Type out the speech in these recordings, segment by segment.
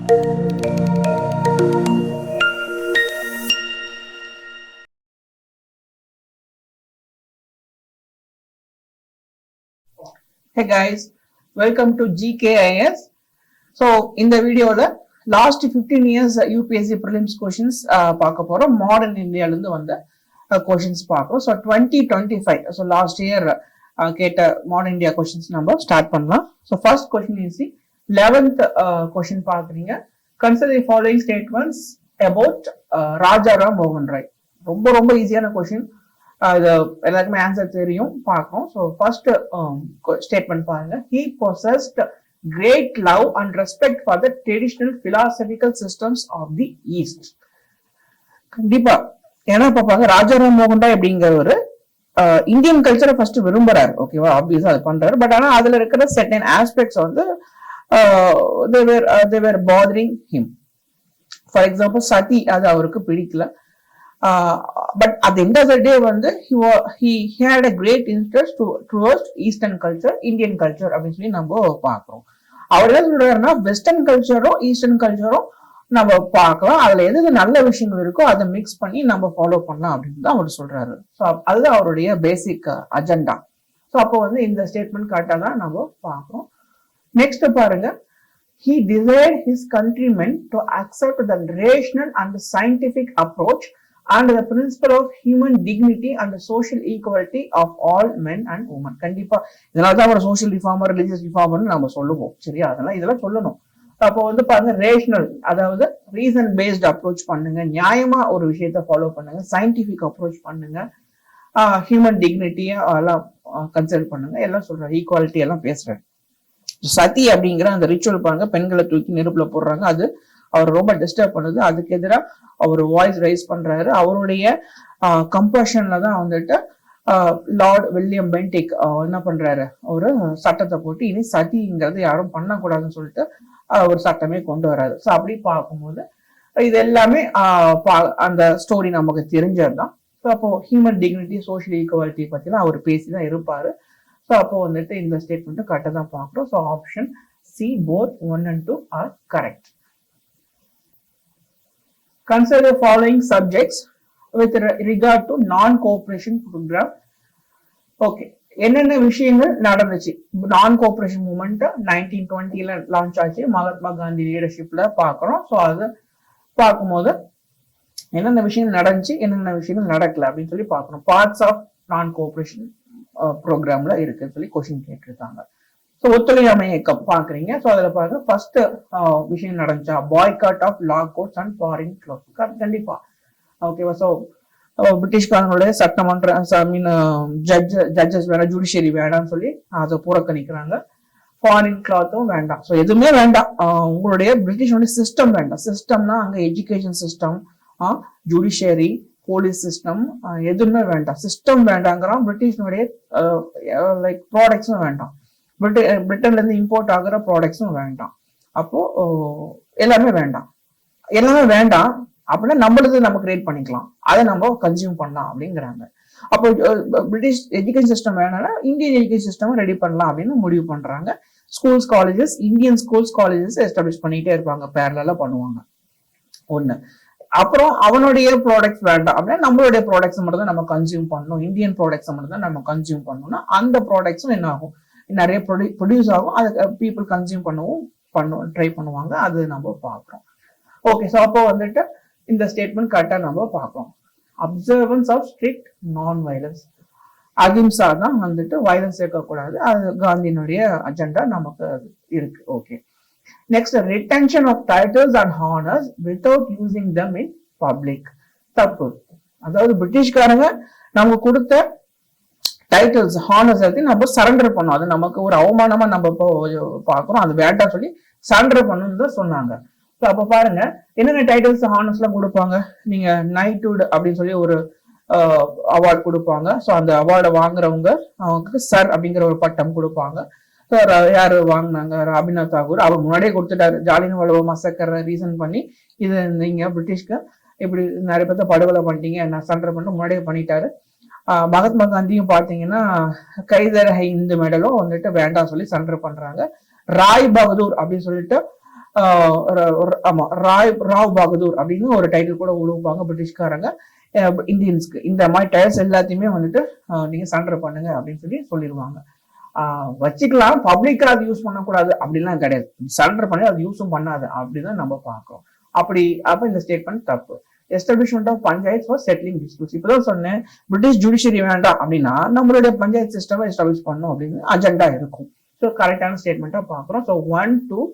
Hey guys, welcome to GKIS. So in the video last 15 years UPSC prelims questions பார்க்க போறோம். Modern India இருந்து வந்த questions பார்க்கிறோம். So 2025, so last year கேட்ட Modern India questions நம்ம start பண்ணலாம். So first question is the 11th question பார்க்குறீங்க. Consider the following statements about Rajaram மோகன் ராய். ரொம்ப ஈஸியான question. இது எல்லாருக்குமே ஆன்சர் தெரியும் பார்க்கணும். ஸோ ஃபர்ஸ்ட் ஸ்டேட்மெண்ட் பாருங்க. He possessed great love and respect for the traditional philosophical systems of the East. கண்டிப்பா ஏன்னா பாப்பாங்க ராஜாராம் மோகன் ராய் அப்படிங்கிறவரு இந்தியன் கல்ச்சரை ஃபர்ஸ்ட் விரும்புறாரு. ஓகேவா, ஆப்வியஸா அது பண்றாரு. பட் ஆனா அதுல இருக்கிற செர்டைன் ஆஸ்பெக்ட்ஸ் வந்து they were bothering him. For example சதி, அது அவருக்கு பிடிக்கல. But at the end of the day வந்து he had a great interest towards Eastern culture, Indian culture அப்படின்னு சொல்லி நம்ம பார்க்கிறோம். அவர் என்ன சொல்றாருன்னா வெஸ்டர்ன் கல்ச்சரும் ஈஸ்டர்ன் கல்ச்சரும் நம்ம பார்க்கலாம், அதுல எது நல்ல விஷயங்கள் இருக்கோ அதை மிக்ஸ் பண்ணி நம்ம ஃபாலோ பண்ணலாம் அப்படின்னு தான் அவர் சொல்றாரு. ஸோ அதுதான் அவருடைய பேசிக் அஜெண்டா. ஸோ அப்போ வந்து இந்த ஸ்டேட்மெண்ட் கரெக்டாக தான் நம்ம பார்க்கிறோம். நெக்ஸ்ட் பாருங்க. He desired his countrymen to accept the rational and the scientific approach and the principle of human dignity and the social equality of all men and women. கண்டிப்பா இதனாலதான் ஒரு சோஷியல் ரிஃபார்மர், ரிலீஜியஸ் ரிஃபார்மர்னு நம்ம சொல்லுவோம். சரியா, இதெல்லாம் சொல்லணும். அப்போ வந்து பாருங்க, ரேஷனல், அதாவது ரீசன் பேஸ்ட் அப்ரோச் பண்ணுங்க, நியாயமா ஒரு விஷயத்த ஃபாலோ பண்ணுங்க, சயின்டிபிக் அப்ரோச் பண்ணுங்க, ஹியூமன் டிக்னிட்டிய எல்லாம் கன்சிடர் பண்ணுங்க, எல்லாம் சொல்றாரு. ஈக்குவாலிட்டி எல்லாம் பேசுறாரு. சதி அப்படிங்கிற அந்த ரிச்சுவல் பாருங்க, பெண்களை தூக்கி நெருப்புல போடுறாங்க, அது அவர் ரொம்ப டிஸ்டர்ப் பண்ணுது. அதுக்கு எதிராக அவர் வாய்ஸ் ரைஸ் பண்றாரு. அவருடைய கம்பஷன்ல தான் வந்துட்டு லார்ட் வில்லியம் பென்டிக் என்ன பண்றாரு, ஒரு சட்டத்தை போட்டு இனி சதிங்கிறது யாரும் பண்ணக்கூடாதுன்னு சொல்லிட்டு ஒரு சட்டமே கொண்டு வராரு. ஸோ அப்படி பார்க்கும்போது இது எல்லாமே அந்த ஸ்டோரி நமக்கு தெரிஞ்சதுதான். ஸோ அப்போ ஹியூமன் டிக்னிட்டி, சோஷியல் ஈக்குவாலிட்டி பத்திலாம் அவர் பேசிதான் இருப்பாரு. ஸோ அப்போ வந்துட்டு இந்த ஸ்டேட்மெண்ட் கரெக்டாக தான் பார்க்குறோம். So option C, both 1 and 2 are correct. Consider the following subjects with regard to non-cooperation program. Okay, என்னென்ன விஷயங்கள் நடந்துச்சு? நான் கோஆபரேஷன் மூவ்மெண்ட் 1920ல லான்ச் ஆச்சு, மகாத்மா காந்தி லீடர்ஷிப்ல பாக்குறோம். ஸோ அது பார்க்கும்போது என்னென்ன விஷயங்கள் நடந்துச்சு, என்னென்ன விஷயங்கள் நடக்கல அப்படின்னு சொல்லி பார்க்கணும். பார்ட்ஸ் ஆஃப் நான் கோஆபரேஷன் ப்ரோக்ராம்ல இருக்குன்னு சொல்லி கொஸ்டின் கேட்டிருக்காங்க. ஸோ ஒத்துழையாமை இயக்கம் பாக்குறீங்க. ஸோ அதுல பாருங்க, ஃபர்ஸ்ட் விஷயம் நடந்துச்சா, boycott of law courts and foreign clubs. கண்டிப்பா ஓகேவா. ஸோ பிரிட்டிஷ்காரங்களுடைய சட்டமன்ற ஜட்ஜஸ் வேணாம், ஜுடிஷியரி வேண்டாம்னு சொல்லி அதை புறக்கணிக்கிறாங்க. ஃபாரின் கிளாத்தும் வேண்டாம். ஸோ எதுவுமே வேண்டாம், உங்களுடைய பிரிட்டிஷோடைய சிஸ்டம் வேண்டாம். சிஸ்டம்னா அங்க education system, judiciary, police system, எதுவுமே வேண்டாம். சிஸ்டம் வேண்டாங்கிறான். பிரிட்டிஷனுடைய லைக் ப்ராடக்ட்ஸும் வேண்டாம். பிரிட்டன்ல இருந்து இம்போர்ட் ஆகுற ப்ராடக்ட்ஸும் வேண்டாம். அப்போ எல்லாமே வேண்டாம் அப்படின்னா நம்மளது நம்ம கிரியேட் பண்ணிக்கலாம், அதை நம்ம கன்சியூம் பண்ணலாம் அப்படிங்கிறாங்க. அப்போ பிரிட்டிஷ் எஜுகேஷன் சிஸ்டம் வேணும்னா இந்தியன் எஜுகேஷன் சிஸ்டம் ரெடி பண்ணலாம் அப்படின்னு முடிவு பண்றாங்க. Schools, colleges, Indian schools, colleges establish பண்ணிட்டே இருப்பாங்க, பேரலா பண்ணுவாங்க. ஒண்ணு. அப்புறம் அவனுடைய ப்ராடக்ட்ஸ் வேண்டாம் அப்படின்னா நம்மளுடைய ப்ராடக்ட்ஸ் மட்டும் தான் நம்ம கன்சியூம் பண்ணணும், இந்தியன் ப்ராடக்ட்ஸ் மட்டும் தான் நம்ம கன்சியூம் பண்ணணும்னா அந்த ப்ராடக்ட்ஸும் என்ன ஆகும், நிறைய ப்ரொடியூஸ் ஆகும், அதை பீப்புள் கன்சியூம் ட்ரை பண்ணுவாங்க. அது நம்ம பார்க்குறோம். ஓகே, ஸோ அப்போ வந்துட்டு இந்த ஸ்டேட்மெண்ட் கரெக்டாக நம்ம பார்க்கணும். Observance of strict non violence, ahimsa தான் வந்துட்டு வயலன்ஸ் சேர்க்கக்கூடாது, அது காந்தியினுடைய அஜெண்டா நமக்கு இருக்கு. Okay, next, retention of titles and honours without using them in public. தப்பு. அதாவது பிரிட்டிஷ்காரங்க நமக்கு கொடுத்த டைட்டில்ஸ், ஹானர்ஸ் எல்லாத்தையும் நம்ம சரண்டர் பண்ணோம். அது நமக்கு ஒரு அவமானமா நம்ம இப்போ பாக்குறோம், அது வேண்டாம் சொல்லி சரண்டர் பண்ணணும்னு தான் சொன்னாங்க. ஸோ அப்போ பாருங்க என்னென்ன டைட்டில்ஸ், ஹானர்ஸ் எல்லாம் கொடுப்பாங்க. நீங்க நைட்ஹுட் அப்படின்னு சொல்லி ஒரு அவார்டு கொடுப்பாங்க. ஸோ அந்த அவார்டை வாங்குறவங்க அவங்களுக்கு சர் அப்படிங்கிற ஒரு பட்டம் கொடுப்பாங்க. ஸோ யாரு வாங்கினாங்க, ரவீந்திரநாத் தாகூர். அவர் முன்னாடியே கொடுத்துட்டாரு. ஜாலியன்வாலா மசக்கரை ரீசன் பண்ணி இது நீங்க பிரிட்டிஷ்க்கு இப்படி நிறைய பேர்த்த படுகொலை பண்ணிட்டீங்க, நான் சரண்டர் பண்ண முன்னாடியே பண்ணிட்டாரு. மகாத்மா காந்தியும் பாத்தீங்கன்னா கைதர் ஹிந்து மெடலும் வந்துட்டு வேண்டாம் சொல்லி சரண்டர் பண்றாங்க. ராய் பகதூர் அப்படின்னு சொல்லிட்டு ஆமா ராவ் பகதூர் அப்படின்னு ஒரு டைட்டில் கூட உழுவாங்க பிரிட்டிஷ்காரங்க இந்தியன்ஸ்க்கு. இந்த மாதிரி டயர்ஸ் எல்லாத்தையுமே வந்துட்டு நீங்க சரண்டர் பண்ணுங்க அப்படின்னு சொல்லிடுவாங்க. வச்சுக்கலாம், பப்ளிக்கா அது யூஸ் பண்ணக்கூடாது அப்படிலாம் கிடையாது. சரண்டர் பண்ணி அது யூஸும் பண்ணாது அப்படிதான் நம்ம பார்க்கிறோம். அப்ப இந்த ஸ்டேட்மெண்ட் தப்பு. Establishment of panchayat for settling disputes. இப்பதான் சொன்னேன், பிரிட்டிஷ் ஜுடிஷியரி வேண்டாம் அப்படின்னா நம்மளுடைய பஞ்சாயத்து சிஸ்டம் எஸ்டாபிஷ் பண்ணணும் அப்படின்னு அஜெண்டா இருக்கும். ஸோ கரெக்டான ஸ்டேட்மெண்ட்டா பார்க்குறோம். ஸோ 1, 2,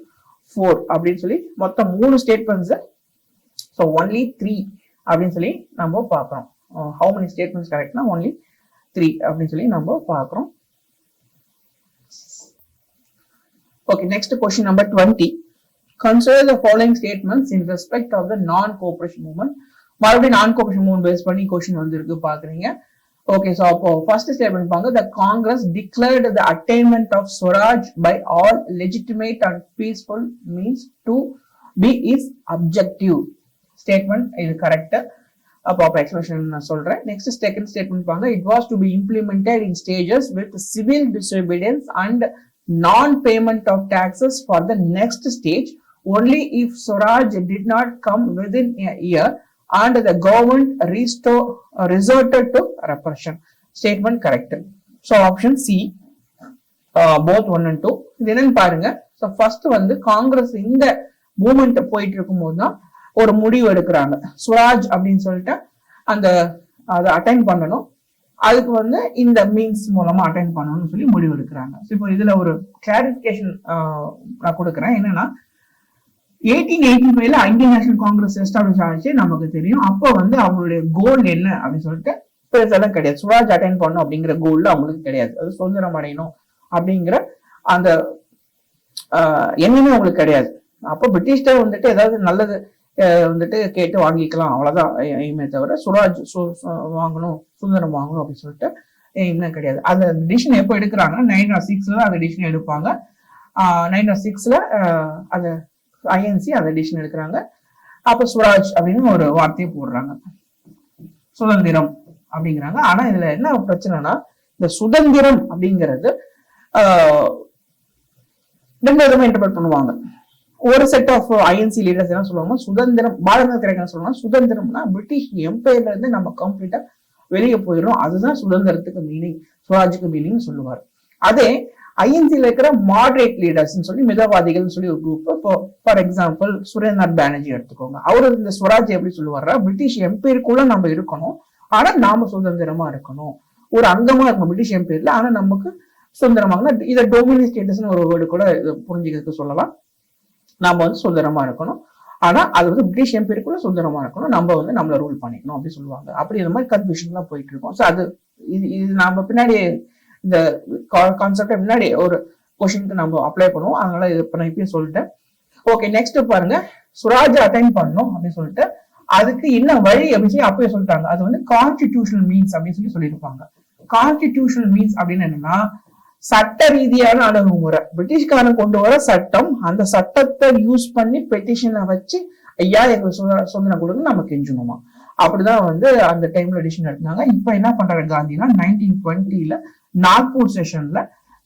4 அப்படின்னு சொல்லி மொத்தம் 3 ஸ்டேட்மெண்ட்ஸ். ஸோ ஒன்லி 3 அப்படின்னு சொல்லி நம்ம பார்க்குறோம். ஹவு மெனி ஸ்டேட்மெண்ட்ஸ் கரெக்ட்னா ஒன்லி 3 அப்படின்னு சொல்லி நம்ம பார்க்குறோம். Okay, next question number 20. Consider the following statements in respect of the non-cooperation movement. மறுபடியும் non-cooperation movement பேஸ் பண்ணி கொஸ்டின் வந்திருக்கு பாக்குறீங்க. ஓகே, ஸோ அப்போ ஃபர்ஸ்ட் ஸ்டேட்மெண்ட் பாருங்க. The Congress declared the attainment of Swaraj by all legitimate and peaceful means to be its objective. Statement இது correct. அப்போ explanation நான் சொல்றேன். நெக்ஸ்ட் செகண்ட் ஸ்டேட்மெண்ட் பாருங்க. It was to be implemented in stages with civil disobedience and non-payment of taxes for the next stage only if Swaraj did not come within a year and the government resorted to repression. Statement correct. So option C, both 1 and 2. இது என்னன்னு பாருங்க. So first வந்து காங்கிரஸ் இந்த moment போயிட்டு இருக்கும் போதுதான் ஒரு முடிவு எடுக்கிறாங்க. ஸ்வராஜ் அப்படின்னு சொல்லிட்டு அதை அட்டைன் பண்ணணும், அதுக்கு வந்து இந்த மீன்ஸ் மூலமா அட்டைன் பண்ணணும்னு சொல்லி முடிவு எடுக்கிறாங்க. இப்போ இதுல ஒரு கிளாரிபிகேஷன் நான் கொடுக்குறேன். என்னன்னா 1885ல இந்தியன் நேஷனல் காங்கிரஸ் எஸ்டாப்ளிஷ் ஆச்சு நமக்கு தெரியும். அப்போ வந்து அவங்களுடைய கோல் என்ன அப்படின்னு சொல்லிட்டு பெருசெல்லாம் கிடையாது. சுவராஜ் அட்டைன் பண்ணணும் அப்படிங்கிற கோல்ல அவங்களுக்கு கிடையாது. அது சுதந்திரம் அடையணும் அப்படிங்கிற அந்த எண்ணமே அவங்களுக்கு கிடையாது. அப்போ பிரிட்டிஷ்ட வந்துட்டு ஏதாவது நல்லது வந்துட்டு கேட்டு வாங்கிக்கலாம், அவ்வளவுதான் எய்மே தவிர சுவராஜ் வாங்கணும், சுதந்திரம் வாங்கணும் அப்படின்னு சொல்லிட்டு எய்மே கிடையாது. அந்த டிசிஷன் எப்போ எடுக்கிறாங்கன்னா 1906 அந்த டிசிஷன் எடுப்பாங்க. 1906 அந்த ஐஎன்சி அந்த டிசிஷன் எடுக்கிறாங்க. அப்ப சுவராஜ் அப்படின்னு ஒரு வார்த்தையை போடுறாங்க, சுதந்திரம் அப்படிங்கிறாங்க. ஆனா இதுல என்ன பிரச்சனைனா, இந்த சுதந்திரம் அப்படிங்கிறது ரெண்டு விதமா இன்டர்பிரட் பண்ணுவாங்க. ஒரு செட் ஆஃப் ஐஎன்சி லீடர்ஸ் என்ன சொல்லுவாங்க, சுதந்திரம் பாரத திரைக்கணும் சொல்லுவாங்க. சுதந்திரம்னா பிரிட்டிஷ் எம்பையர்ல இருந்து நம்ம கம்ப்ளீட்டா வெளியே போயிடும், அதுதான் சுதந்திரத்துக்கு மீனிங், சுவராஜுக்கு மீனிங் சொல்லுவார். அதே ஐஎன்சில இருக்கிற மாடரேட் லீடர்ஸ் சொல்லி மிதவாதிகள் சொல்லி ஒரு குரூப், இப்போ ஃபார் எக்ஸாம்பிள் சுரேந்திரநாத் பானர்ஜி எடுத்துக்கோங்க. அவரு இந்த ஸ்வராஜ் எப்படி சொல்லுவாரா, பிரிட்டிஷ் எம்பையருக்குள்ள நம்ம இருக்கணும், ஆனா நாம சுதந்திரமா இருக்கணும், ஒரு அங்கமா இருக்கணும் பிரிட்டிஷ் எம்பையர்ல, ஆனா நமக்கு சுதந்திரமாக. இதை டொமினி ஸ்டேட்டஸ்னு ஒரு வேர்டு கூட புரிஞ்சுக்கிறதுக்கு சொல்லலாம். நம்ம வந்து சுதந்திரமா இருக்கணும், ஆனா அது வந்து பிரிட்டிஷ் எம்பையருக்குள்ள சுதந்திரமா இருக்கணும், நம்ம வந்து நம்மள ரூல் பண்ணிக்கணும் அப்படின்னு சொல்லுவாங்க. அப்படி இந்த மாதிரி கன்ஃபியூஷன் எல்லாம் போயிட்டு இருக்கோம். ஸோ அது இது நாம பின்னாடி இந்த கான்செப்ட் முன்னாடி ஒரு கொஸ்டினுக்கு நம்ம அப்ளை பண்ணுவோம், அதனால இது நான் இப்பயும் சொல்லிட்டேன். ஓகே, நெக்ஸ்ட் பாருங்க, சுவராஜ் அட்டைன் பண்ணணும் அப்படின்னு சொல்லிட்டு அதுக்கு என்ன வழி அப்படின்னு சொல்லி அப்பயே சொல்லிட்டாங்க. அது வந்து கான்ஸ்டிடியூஷனல் மீன்ஸ் அப்படின்னு சொல்லியிருப்பாங்க. கான்ஸ்டிடியூஷனல் மீன்ஸ் அப்படின்னு என்னன்னா சட்ட ரீதியான அணுகுமுறை. பிரிட்டிஷ்காரன் கொண்டு வர சட்டம், அந்த சட்டத்தை யூஸ் பண்ணி பெட்டிஷனை வச்சு ஐயா எங்களுக்கு சுதந்திரம் கொடுங்க நம்ம கெஞ்சணுமா, அப்படிதான் வந்து அந்த டைம்ல டிசிஷன் எடுத்தாங்க. இப்ப என்ன பண்றாரு காந்தினா 1920 நாக்பூர் செஷன்ல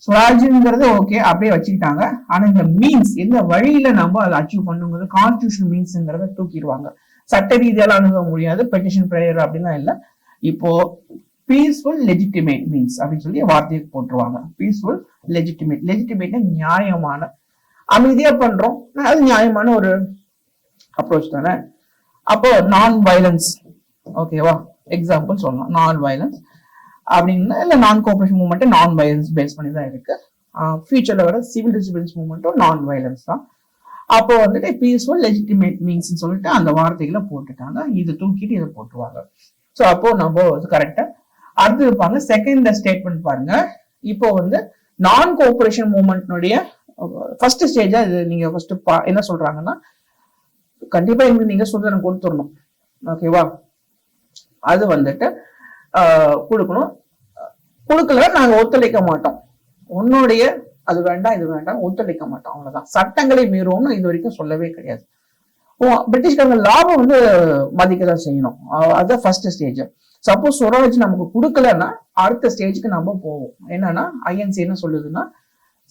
ஸ்வராஜ்ங்கிறது ஓகே அப்படியே வச்சுக்கிட்டாங்க. ஆனா இந்த மீன்ஸ் எந்த வழியில நம்ம அதை அச்சீவ் பண்ணுங்கிறது கான்ஸ்டிடியூஷன் மீன்ஸ்ங்கிறத தூக்கிடுவாங்க. சட்ட ரீதியால அணுக முடியாது, பெட்டிஷன் பிரேயர் அப்படின்லாம் இல்லை. இப்போ பீஸ்ஃபுல் லெஜிட்டிமேட் மீன்ஸ் அப்படின்னு சொல்லி வார்த்தையை போட்டுருவாங்க. பீஸ்ஃபுல் லெஜிட்டிமேட், லெஜிட்டிமேட் நியாயமான, அமைதியா பண்றோம், அது நியாயமான ஒரு அப்ரோச் தானே. அப்போ நான் வயலன்ஸ், ஓகேவா, எக்ஸாம்பிள் சொல்லலாம். நான் வயலன்ஸ் அப்படின்னா இல்ல நான் cooperation movement non violence base பண்ணி தான் இருக்கு. ஃபியூச்சர்ல வர சிவில் டிஸ்பிளின்ஸ் மூவ்மெண்ட்டும் நான் வயலன்ஸ் தான். அப்போ வந்துட்டு பீஸ்ஃபுல் லெஜிட்டிமேட் மீன்ஸ் சொல்லிட்டு அந்த வார்த்தைகளை போட்டுட்டாங்க. இது தூக்கிட்டு இதை போட்டுருவாங்க. ஸோ அப்போ நம்ம கரெக்டா அடுத்து இருப்பாங்க. செகண்ட் ஸ்டேட்மெண்ட் பாருங்க. இப்போ வந்து நான் கோஆபரேஷன் மூவ்மெண்ட்னுடைய ஃபர்ஸ்ட் ஸ்டேஜா இது நீங்க ஃபர்ஸ்ட் என்ன சொல்றாங்கன்னா, கண்டிப்பா எங்களுக்கு நீங்க சுதந்திரம் கொடுத்துடணும், ஓகேவா, அது வந்துட்டு கொடுக்கணும், கொடுக்கல நாங்க ஒத்துழைக்க மாட்டோம், உன்னுடைய அது வேண்டாம் இது வேண்டாம் ஒத்துழைக்க மாட்டோம், அவ்வளவுதான். சட்டங்களை மீறுவோம்னு இது வரைக்கும் சொல்லவே கிடையாது. பிரிட்டிஷ்காரங்க லாபம் வந்து மதிக்கதான் செய்யணும், அதுதான் ஃபர்ஸ்ட் ஸ்டேஜ். சப்போஸ் ஸ்வராஜ் நமக்கு கொடுக்கலன்னா அடுத்த ஸ்டேஜுக்கு நம்ம போவோம். என்னன்னா ஐஎன்சி என்ன சொல்லுதுன்னா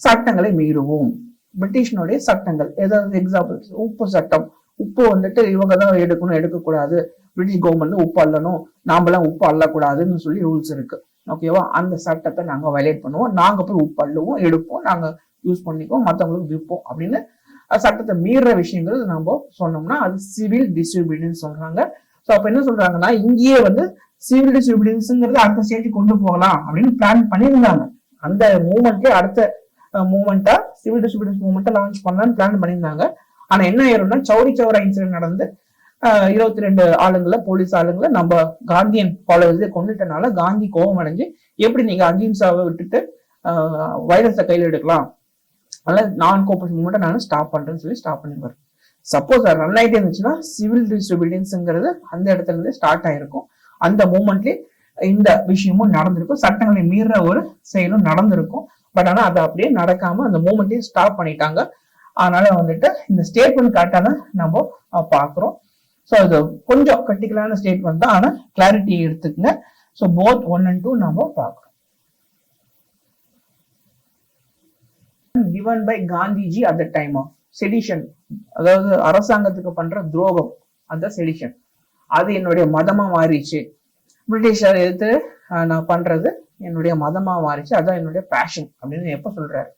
சட்டங்களை மீறுவோம், பிரிட்டிஷ்னுடைய சட்டங்கள். ஏதாவது எக்ஸாம்பிள், உப்பு சட்டம். உப்பு வந்துட்டு இவங்க தான் எடுக்கணும், எடுக்கக்கூடாது, பிரிட்டிஷ் கவர்மெண்ட் உப்பு அள்ளணும், நாமெல்லாம் உப்பு அள்ளக்கூடாதுன்னு சொல்லி ரூல்ஸ் இருக்கு. ஓகேவா? அந்த சட்டத்தை நாங்க வயலேட் பண்ணுவோம், நாங்க போய் உப்பு அள்ளுவோம், எடுப்போம், நாங்க யூஸ் பண்ணிக்குவோம், மற்றவங்களுக்கு விற்போம் அப்படின்னு சட்டத்தை மீற விஷயங்கள் நம்ம சொன்னோம்னா அது சிவில் டிஸ்ட்ரிபியூஷன் சொல்றாங்க. ஸோ அப்ப என்ன சொல்றாங்கன்னா, இங்கேயே வந்து சிவில் டிஸ்ட்ரிபியூஷன்ங்கிறது அடுத்த ஸ்டேஜுக்கு கொண்டு போகலாம் அப்படின்னு பிளான் பண்ணியிருந்தாங்க. அந்த மூவ்மெண்ட்லயே அடுத்த மூவ்மெண்டா சிவில் டிஸ்ட்ரிபியூஷன் மூவ்மெண்ட்டை லான்ச் பண்ணலாம்னு பிளான் பண்ணியிருந்தாங்க. ஆனா என்ன ஆயிரும்னா, சௌரி சௌரா இன்சிடென்ட் நடந்து 22 ஆளுங்களை, போலீஸ் ஆளுங்களை நம்ம காந்தியன் ஃபாலோவர்ஸே கொண்டுட்டனால காந்தி கோபம் அடைஞ்சு, எப்படி நீங்க அகிம்சாவை விட்டுட்டு வைரஸை கையில் எடுக்கலாம், அதனால நான் கோஆபரேஷன் மூவ்மெண்ட்டை நான் ஸ்டாப் பண்றேன்னு சொல்லி ஸ்டாப் பண்ணிடுவார். சப்போஸ் அது ரன் ஆகிட்டே இருந்துச்சுன்னா சிவில் டிஸ்ட்ரிபியூஷன்ங்கிறது அந்த இடத்துல இருந்து ஸ்டார்ட் ஆயிருக்கும். அந்த மூவ்மெண்ட்லயே இந்த விஷயமும் நடந்திருக்கும், சட்டங்களை மீற ஒரு செயலும் நடந்திருக்கும். பட் ஆனா அது அப்படியே நடக்காம அந்த மூவ்மெண்ட்லயே ஸ்டாப் பண்ணிட்டாங்க. அதனால வந்துட்டு இந்த ஸ்டேட்மெண்ட் கரெக்டா தான் நம்ம பாக்குறோம். ஸோ அது கொஞ்சம் கிரிட்டிக்கலான ஸ்டேட்மெண்ட் தான், ஆனா கிளாரிட்டி எடுத்துக்கங்க. ஸோ போத் 1 and 2 நம்ம பார்க்கிறோம். given by Gandhiji at the time of sedition, அதாவது அரசாங்கத்துக்கு பண்ற துரோகம், அந்த செடிஷன், அது என்னுடைய மதமா மாறிச்சு. பிரிட்டிஷார் எதிர்த்து நான் பண்றது என்னுடைய மதமா மாறிச்சு, அதான் என்னுடைய பேஷன் அப்படின்னு எப்ப சொல்றாரு?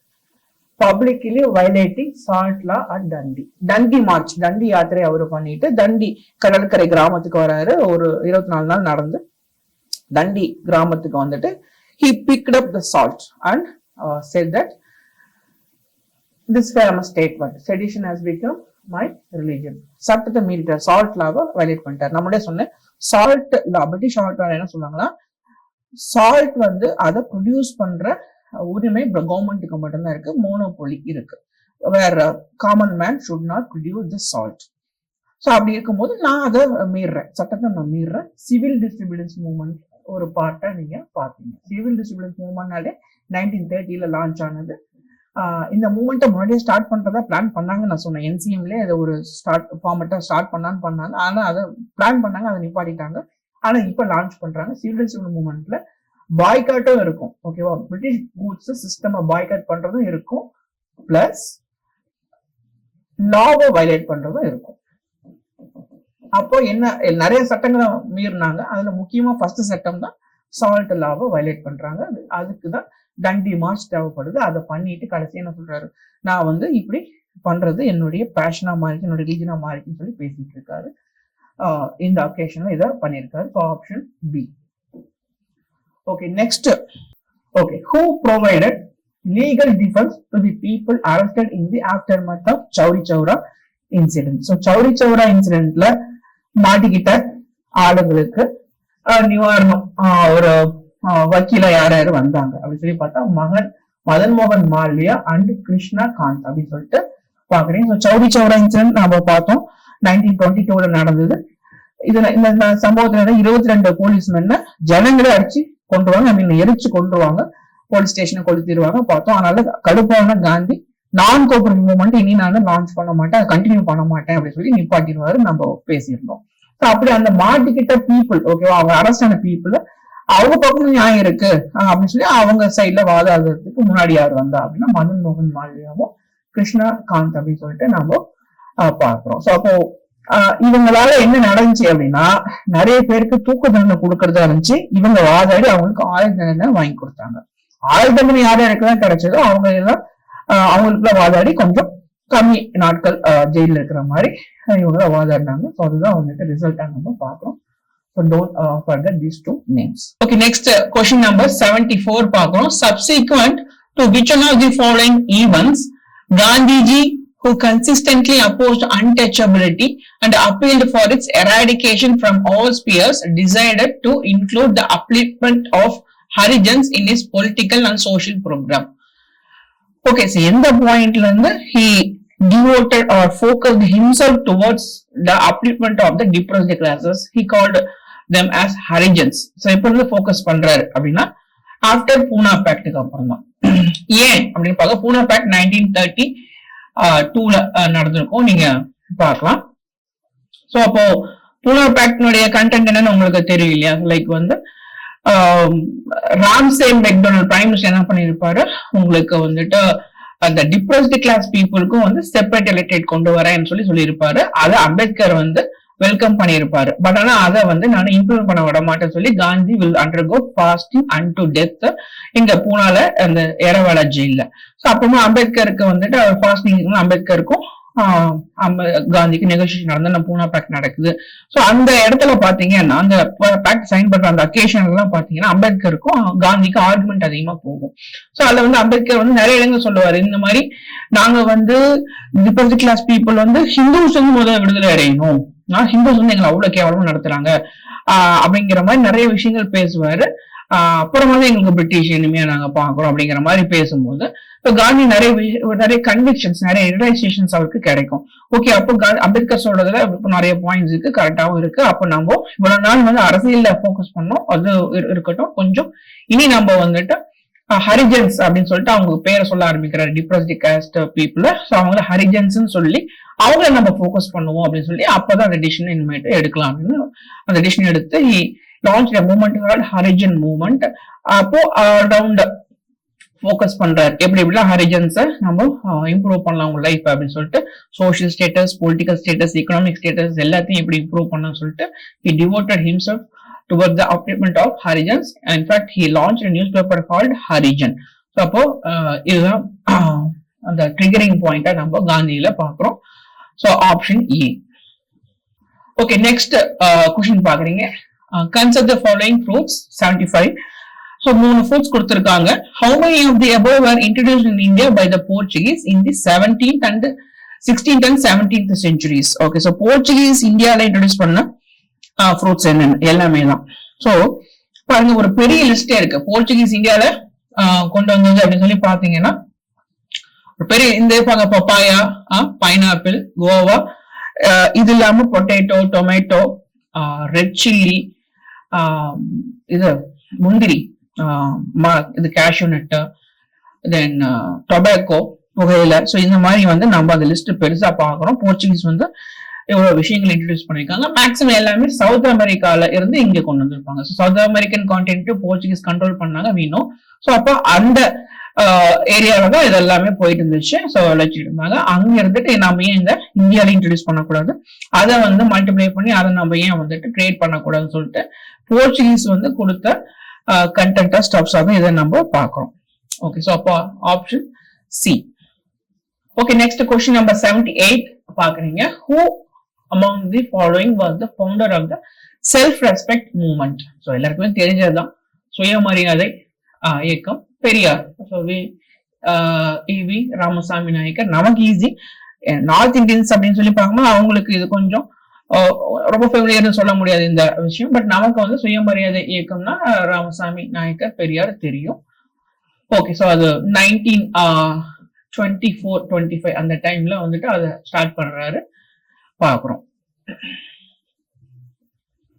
Publicly violating salt law at Dandi. Dandi march, Dandi யாத்திரை அவரு பண்ணிட்டு தண்டி கடற்கரை கிராமத்துக்கு வராரு. ஒரு 24 நாள் நடந்து தண்டி கிராமத்துக்கு வந்துட்டு he picked up the salt and said that this famous statement, sedition has become my religion. சட்டத்தை மீறிட்டார், சால்ட் லாவை வயலேட் பண்ணிட்டார். நம்மளே சொன்னேன், சால்ட் லா, பிரிட்டிஷ் சால்ட் லா என்ன சொல்றாங்கன்னா, சால்ட் வந்து அதை ப்ரொடியூஸ் பண்ற உரிமை கவர்மெண்ட்டுக்கு மட்டும்தான் இருக்கு, மோனோபோலி இருக்கு. வேற common man should not produce the salt. So அப்படி இருக்கும்போது நான் அதை மீறுறேன், சட்டத்தை நான் மீறுறேன். சிவில் டிஸ்ட்ரிபியூஷன்ஸ் மூவ்மெண்ட் ஒரு பார்ட்டா நீங்க பாத்தீங்க. சிவில் டிஸ்ட்ரிபியூஷன்ஸ் மூவ்மெண்ட்னாலே 1930 லான்ச் ஆனது. இந்த மூவ்மெண்ட்டை முன்னாடியே ஸ்டார்ட் பண்றதா பிளான் பண்ணாங்க. நான் சொன்னேன், என்சிஎம்ல அதை ஒரு ஃபார்மெட்டா ஸ்டார்ட் பண்ணாங்க. ஆனா அதை பிளான் பண்ணாங்க, அதை நிப்பாட்டிட்டாங்க. ஆனா இப்ப லான்ச் பண்றாங்க. சிவில் டிஸ்ட்ரிபியூஷன் மூவ்மெண்ட்ல பாய்காட்டும் இருக்கும். ஓகேவா? பிரிட்டிஷ் கூட்ஸ் சிஸ்டம் பாய்காட் பண்றதும் இருக்கும், பிளஸ் லாவை வயலேட் பண்றதும் இருக்கும். அப்போ என்ன, நிறைய சட்டங்களை மீறினாங்க. அதுல முக்கியமா ஃபர்ஸ்ட் சட்டம் தான் சால்ட் லாவை வயலேட் பண்றாங்க. அதுக்குதான் டண்டி மார்ச் தேவைப்படுது. அதை பண்ணிட்டு கடைசி என்ன சொல்றாரு, நான் வந்து இப்படி பண்றது என்னுடைய பேஷனா மாறிச்சு, என்னுடைய ரிலீஜனா மாறிச்சுன்னு சொல்லி பேசிட்டு இருக்காரு. இந்த அக்கேஷன்ல இதை பண்ணிருக்காரு. Option B. Okay, next. Okay, who provided legal defense to the people arrested in the aftermath of Chowri Chowra incident? So Chowri Chowra incidentல மாட்டிக்கிட்ட ஆளுங்களுக்கு நிவாரணம் ஒரு வக்கீல யார் யாரு வந்தாங்க அப்படின்னு சொல்லி பார்த்தா, மதன் மோகன் மால்வியா அண்ட் கிருஷ்ணா காந்த் அப்படின்னு சொல்லிட்டு பாக்குறீங்க. சௌரி சௌரா இன்சிடென்ட் நாம பார்த்தோம், 1922 நடந்தது. இதுல இந்த சம்பவத்துல 22 போலீஸ்மென்ன ஜனங்களே அடிச்சு கொண்டுருவாங்க, எரிச்சு கொண்டுருவாங்க, போலீஸ் ஸ்டேஷனை கொளுத்திடுவாங்க பார்த்தோம். அதனால கடுப்பான காந்தி நான் கோஆபரேட்டிவ் மூவ்மெண்ட் இனி நான் லான்ச் பண்ண மாட்டேன், கண்டினியூ பண்ண மாட்டேன் அப்படின்னு சொல்லி நிப்பாட்டிடுவாரு. நம்ம பேசியிருந்தோம். அப்படி அந்த மாட்டிக்கிட்ட பீப்புள், ஓகேவா, அவங்க அரெஸ்ட் ஆன பீப்புள், அவங்க பக்கம் நியாயம் இருக்கு அப்படின்னு சொல்லி அவங்க சைட்ல வாதாடுறதுக்கு முன்னாடி யார் வந்தா அப்படின்னா மதன் மோகன் மால்வியாவும் கிருஷ்ணா காந்த் அப்படின்னு சொல்லிட்டு நம்ம பாக்குறோம். சோ அப்போ இவங்களால என்ன நடந்துச்சு அப்படின்னா, நிறைய பேருக்கு தூக்கு தண்டனை கொடுக்கறதா இருந்துச்சு. இவங்க வாதாடி அவங்களுக்கு ஆயுள் தண்டனை வாங்கி கொடுத்தாங்க. ஆயுள் தண்டனை யார் யாருக்குதான் கிடைச்சதோ அவங்க எல்லாம் அவங்களுக்குலாம் வாதாடி கொஞ்சம் கம்மி நாட்கள் ஜெயில இருக்கிற மாதிரி இவங்க வாதாடினாங்க. ஸோ அதுதான் வந்துட்டு ரிசல்ட்டா நம்ம பார்க்கிறோம். So don't forget these two names. Okay, next question number 74 பார்க்கிறோம். Subsequent to which one of the following events Gandhiji, who consistently opposed untouchability and appealed for its eradication from all spheres, decided to include the upliftment of Harijans in his political and social program? Okay, so in the point he devoted or focused himself towards the upliftment of the depressed classes. He called them as Harijans. So இப்ப focus பண்றாரு அப்படின்னா after பூனா பேக்டுக்கு அப்புறம் தான். ஏன் அப்படின்னு பார்க்க, பூனா fact 1932 நடந்திருக்கும், நீங்க பார்க்கலாம். சோ அப்போ பூனா பேக்டினுடைய கண்டென்ட் என்னன்னு உங்களுக்கு தெரியும் இல்லையா? Like Ramsay MacDonald prime minister என்ன பண்ணிருப்பாரு, உங்களுக்கு வந்துட்டு அந்த டிப்ரெஸ்டு கிளாஸ் பீப்புளுக்கும் வந்து செப்பரேட் எலக்ட்ரேட் கொண்டு வரேன்னு சொல்லியிருப்பாரு. அதை அம்பேத்கர் வந்து வெல்கம் பண்ணியிருப்பாரு. பட் ஆனா அதை வந்து நான் இம்ப்ளிமெண்ட் பண்ண விட மாட்டேன்னு சொல்லி Gandhi will undergo fasting and death இங்க பூனால அந்த எரவாடா ஜெயில. ஸோ அப்புறமா அம்பேத்கருக்கு வந்துட்டு ஃபாஸ்டிங் அம்பேத்கருக்கும் காந்திக்கு நெகோசியேஷன் நடந்து நம்ம பூனா பேக்ட் நடக்குது. ஸோ அந்த இடத்துல பாத்தீங்கன்னா அந்த பேக்ட் சைன் பண்ற அந்த அக்கேஷன் எல்லாம் பாத்தீங்கன்னா அம்பேத்கருக்கும் காந்திக்கும் ஆர்குமெண்ட் அதிகமா போகும். ஸோ அதுல வந்து அம்பேத்கர் வந்து நிறைய இடங்கள் சொல்லுவாரு, இந்த மாதிரி நாங்க வந்து டிப்ரெஸ்டு கிளாஸ் பீப்புள் வந்து ஹிந்துஸ் வந்து முதல்ல விடுதலை அடையணும், ஹிந்துஸ் வந்து எங்களை அவ்வளவு கேவலமா நடத்துறாங்க அப்படிங்கிற மாதிரி நிறைய விஷயங்கள் பேசுவாரு. அப்புறமா தான் எங்களுக்கு பிரிட்டிஷ் இனிமையா நாங்க பாக்குறோம் அப்படிங்கிற மாதிரி பேசும்போது காந்தி நிறைய கன்விக்ஷன்ஸ், நிறைய ரியலைசேஷன்ஸ் அவருக்கு கிடைக்கும். ஓகே, அப்போ அம்பேத்கர் சொல்றதுல நிறைய பாயிண்ட்ஸ் இருக்கு, கரெக்டாவும் இருக்கு. அப்ப நம்ம இவ்வளவு நாள் வந்து அரசியல்ல போக்கஸ் பண்ணோம், அது இருக்கட்டும். கொஞ்சம் இனி நம்ம வந்துட்டு ஹரிஜன்ஸ் அப்படின்னு சொல்லிட்டு அவங்க பேரை சொல்ல ஆரம்பிக்கிறாரு, டிப்ரெஸ்டு காஸ்ட் பீப்புள். ஸோ அவங்கள ஹரிஜன்ஸ் சொல்லி அவங்கள நம்ம போக்கஸ் பண்ணுவோம் அப்படின்னு சொல்லி அப்பதான் அந்த டிசிஷன் இனிமேட்டு எடுக்கலாம் அப்படின்னு அந்த டிசிஷன் எடுத்து launch movement called Harijan movement. அப்போ அரௌண்ட் ஃபோக்கஸ் பண்றாரு எப்படி எப்படிலாம் ஹரிஜன்ஸை நம்ம இம்ப்ரூவ் பண்ணலாம் உங்க லைஃப் அப்படின்னு சொல்லிட்டு, social status, political status, economic status எல்லாத்தையும் எப்படி இம்ப்ரூவ் பண்ணலாம்னு சொல்லிட்டு he devoted himself towards the upliftment of Harijans. In fact, he launched a newspaper called Harijan. So அப்போ இதுதான் அந்த ட்ரிகரிங் பாயிண்டா நம்ம காந்தியில பாக்குறோம். ஸோ ஆப்ஷன் இ. ஓகே, நெக்ஸ்ட் கொஸ்டின் பாக்குறீங்க. Consider the following fruits 75. So 3 fruits கொடுத்திருக்காங்க. How many of the above were introduced in India by the Portuguese in the 17th and 16th and 17th centuries? Okay, so Portuguese இந்தியால introduce பண்ண fruits என்னென்ன எல்லாமே தான். So பாருங்க, ஒரு பெரிய லிஸ்டே இருக்கு. போர்ச்சுகீஸ் இந்தியால கொண்டு வந்தது அப்படின்னு சொல்லி பாத்தீங்கன்னா ஒரு பெரிய இந்த பப்பாயா, பைனாப்பிள், கோவா, இது இல்லாம பொட்டேட்டோ, டொமேட்டோ, ரெட் சில்லி, இது முந்திரி, இது கேஷ்யூ நட்டு, தென் டொபாக்கோ, புகையில. ஸோ இந்த மாதிரி வந்து நம்ம அந்த லிஸ்ட் பெருசா பாக்குறோம். போர்ச்சுகீஸ் வந்து எவ்வளவு விஷயங்கள் இன்ட்ரோடியூஸ் பண்ணிருக்காங்க. மேக்ஸிமம் எல்லாமே சவுத் அமெரிக்கால இருந்து இங்க கொண்டு வந்திருப்பாங்க. South American continent Portuguese control பண்ணாங்க வீணும். ஸோ அப்போ அந்த ஏரியால தான் இது எல்லாமே போயிட்டு இருந்துச்சு. ஸோ வளர்ச்சிட்டு இருந்தாங்க. அங்க இருந்துட்டு நம்ம ஏன் இந்த இந்தியாவில இன்ட்ரோடியூஸ் பண்ணக்கூடாது, அதை வந்து மல்டிப்ளை பண்ணி அதை நம்ம ஏன் வந்துட்டு கிரியேட் பண்ணக்கூடாதுன்னு சொல்லிட்டு போர்ச்சுகீஸ் வந்து கொடுத்த கண்டென்ட் ஸ்டப்ஸ் தான் இதை நம்ம பார்க்கிறோம். ஓகே, ஸோ அப்போ option C. Okay, next question number 78 பாக்குறீங்க. Who among the following was the founder of the self-respect movement? So எல்லாருக்குமே தெரிஞ்சதுதான், சுயமரியாதை இயக்கம், பெரியார். ஈவி ராமசாமி நாயக்கர். நமக்கு ஈஸி. நார்த் இந்தியன்ஸ் அப்படின்னு சொல்லி பார்க்கும்போது அவங்களுக்கு இது கொஞ்சம் ரொம்ப ஃபெமிலியர்னு சொல்ல முடியாது இந்த விஷயம். பட் நமக்கு வந்து சுயமரியாதை இயக்கம்னா ராமசாமி நாயக்கர், பெரியார் தெரியும். ஓகே, ஸோ அது 1924-25 அந்த டைம்ல வந்துட்டு அதை ஸ்டார்ட் பண்றாரு பாக்குறோம்.